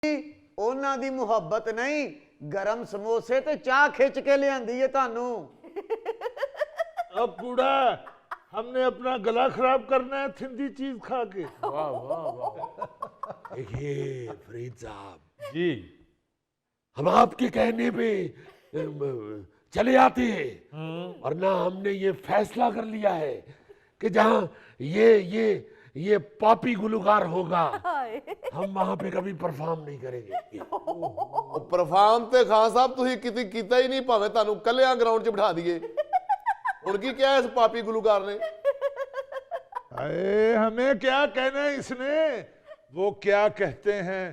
ਉਹਨਾਂ ਦੀ ਮੁਹੱਬਤ ਨਹੀਂ, ਗਰਮ ਸਮੋਸੇ ਤੇ ਚਾਹ खिंच के लियांदी है थानू। अब बूढ़ा हमने अपना गला खराब करना है थिंदी चीज खा के। वाह वाह वाह। देखिए फरीद साहब जी हम आपके कहने पे चले आते हैं, वरना हमने ये फैसला कर लिया है कि जहाँ ये पापी गुलकार होगा हम वहां पे कभी परफॉर्म नहीं करेंगे। परफॉर्म ते खान साहब तुसीं किती कीता ही नहीं, भावें तुहानू कल्लियां ग्राउंड च बिठा दिए। हुण की क्या है इस पापी गुलकार ने? अरे हमें क्या कहना है इसने, वो क्या कहते हैं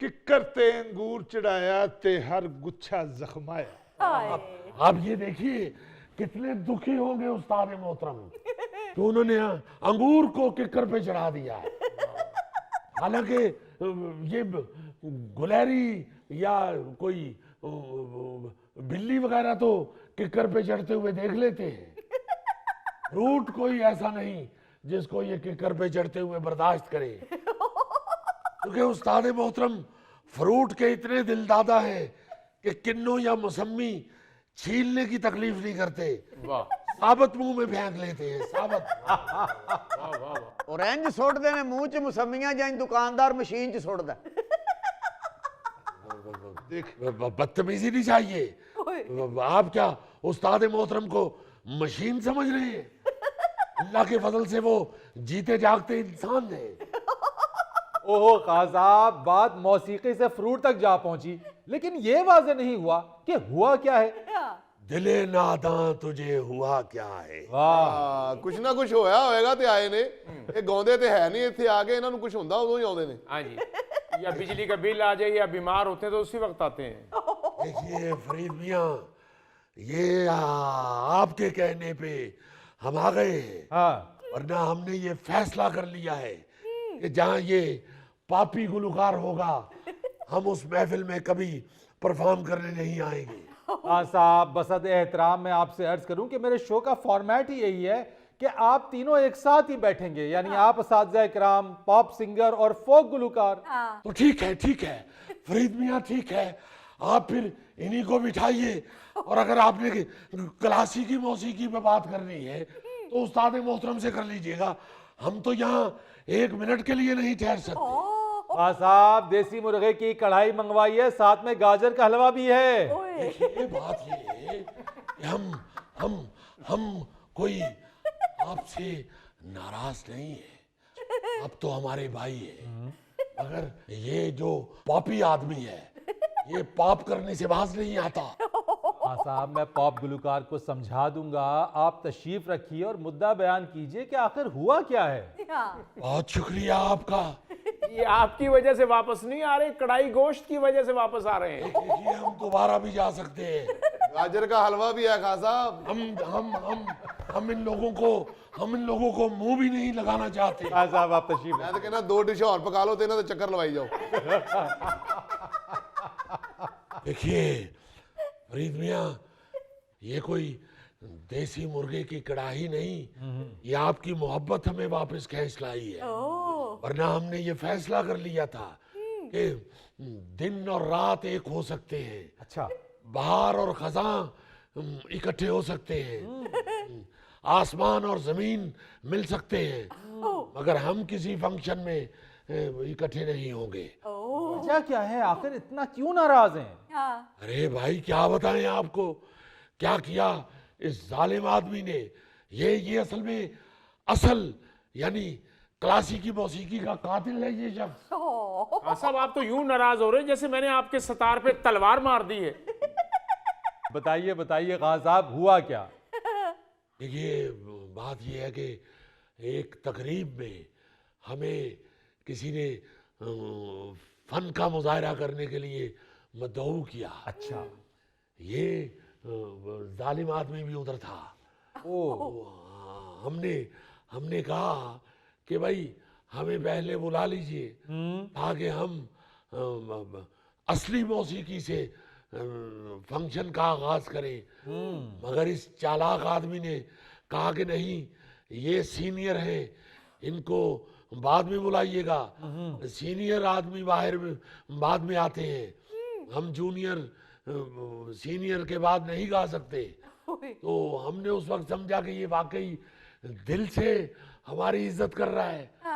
कि करते अंगूर चढ़ाया ते हर गुच्छा जख्माया। आप ये देखिए कितने दुखी होंगे उस्ताद मोहतरम तो उन्होंने अंगूर को किकर पे चढ़ा दिया है। हालांकि ये गुलहरी या कोई बिल्ली वगैरह तो किकर पे चढ़ते हुए देख लेते हैं, फ्रूट कोई ऐसा नहीं जिसको ये किकर पे चढ़ते हुए बर्दाश्त करे। क्योंकि उस्ताद मोहतरम फ्रूट के इतने दिलदादा हैं कि किन्नू या मौसमी छीलने की तकलीफ नहीं करते, साबत मुंह में फेंक लेते हैं, साबत। ऑरेंज सुटदे ने मुंह च मौसमियां जां दुकानदार मशीन च सुटदा। बदतमीजी नहीं चाहिए। आप क्या उस्ताद मोहतरम को मशीन समझ रहे हैं? अल्लाह के फजल से वो जीते जागते इंसान हैं। ओहो खान साहब, बात मौसीकी से फ्रूट तक जा पहुंची, लेकिन ये वाज़ेह नहीं हुआ कि हुआ क्या है। दिले नादां तुझे हुआ क्या है। वाह, कुछ ना कुछ होया होएगा ते आए ने। ये गाउंदे ते है नहीं, इत्थे आ के इन्हां नू कुछ हुंदा उदों ही आउंदे ने। हाँ जी, या बिजली का बिल आ जाए या बीमार होते हैं तो उसी वक्त आते हैं। देखिए फरीद मियाँ, ये आपके कहने पे हम आ गए हैं, हाँ वरना हमने ये फैसला कर लिया है कि जहाँ ये पापी गुलकार होगा हम उस महफिल में कभी परफॉर्म करने नहीं आएंगे। खान साहब, बसद एहतराम मैं आपसे अर्ज करूं कि मेरे शो का फॉर्मेट ही यही है कि आप तीनों एक साथ ही बैठेंगे, यानी आप असातिज़ा इकराम, पॉप सिंगर और फोक गुलकार। तो ठीक है फरीद मियाँ, ठीक है, आप फिर इन्हीं को बिठाइए। और अगर आपने क्लासिकी मौसीकी पे बात करनी है तो उस्ताद मोहतरम से कर लीजिएगा, हम तो यहाँ एक मिनट के लिए नहीं ठहर सकते। खान साहब, देसी मुर्गे की कढ़ाई मंगवाई है, साथ में गाजर का हलवा भी है। देखिए बात ये है कि हम कोई आपसे नाराज नहीं है, आप तो हमारे भाई हैं, मगर ये जो पापी आदमी है ये पाप करने से बाज नहीं आता। खान साहब, मैं पॉप गुलकार को समझा दूंगा, आप तशरीफ रखिए और मुद्दा बयान कीजिए कि आखिर हुआ क्या है। बहुत शुक्रिया आपका। ये आपकी वजह से वापस नहीं आ रहे, कढ़ाई गोश्त की वजह से वापस आ रहे हैं। देखिए हम दोबारा भी जा सकते हैं, गाजर का हलवा भी है खान साहब। हम इन लोगों को मुंह भी नहीं लगाना चाहते। खान साहब, आप तशरीफ मैं तो कहना 2 डिश और पका लो ते इन्हां दे चक्कर लवाई जाओ। देखिए फरीद मियाँ, ये कोई देसी मुर्गे की कढ़ाई नहीं, ये आपकी मोहब्बत हमें वापस खींच लाई है। वरना हमने ये फैसला कर लिया था कि दिन और रात एक हो सकते हैं, अच्छा, बहार और खज़ां इकट्ठे हो सकते हैं, आसमान और जमीन मिल सकते हैं, मगर हम किसी फंक्शन में इकट्ठे नहीं होंगे। वजह क्या है, आखिर इतना क्यों नाराज हैं? अरे भाई क्या बताएं आपको, क्या किया इस जालिम आदमी ने। ये असल में यानी क्लासिकी मौसीकी का कातिल है ये शख्स। हाँ साहब, आप तो यूं नाराज हो रहे हैं जैसे मैंने आपके सतार पे तलवार मार दी है। बताइए बताइए खान साहब, हुआ क्या? देखिए बात ये है कि एक तकरीब में हमें किसी ने फन का मुजाहरा करने के लिए मदऊ किया। अच्छा, ये जालिम आदमी भी उधर था। हमने कहा कि भाई हमें पहले बुला लीजिए ताकि हम असली मौसीकी से फंक्शन का आगाज करें, मगर इस चालाक आदमी ने कहा कि नहीं, ये सीनियर हैं, इनको بعد میں بلائیے گا. سینئر آدمی باہر میں بعد میں آتے ہیں, ہم جونیئر سینئر کے بعد نہیں گا سکتے. تو ہم نے اس وقت سمجھا کہ یہ واقعی دل سے ہماری عزت کر رہا ہے. تو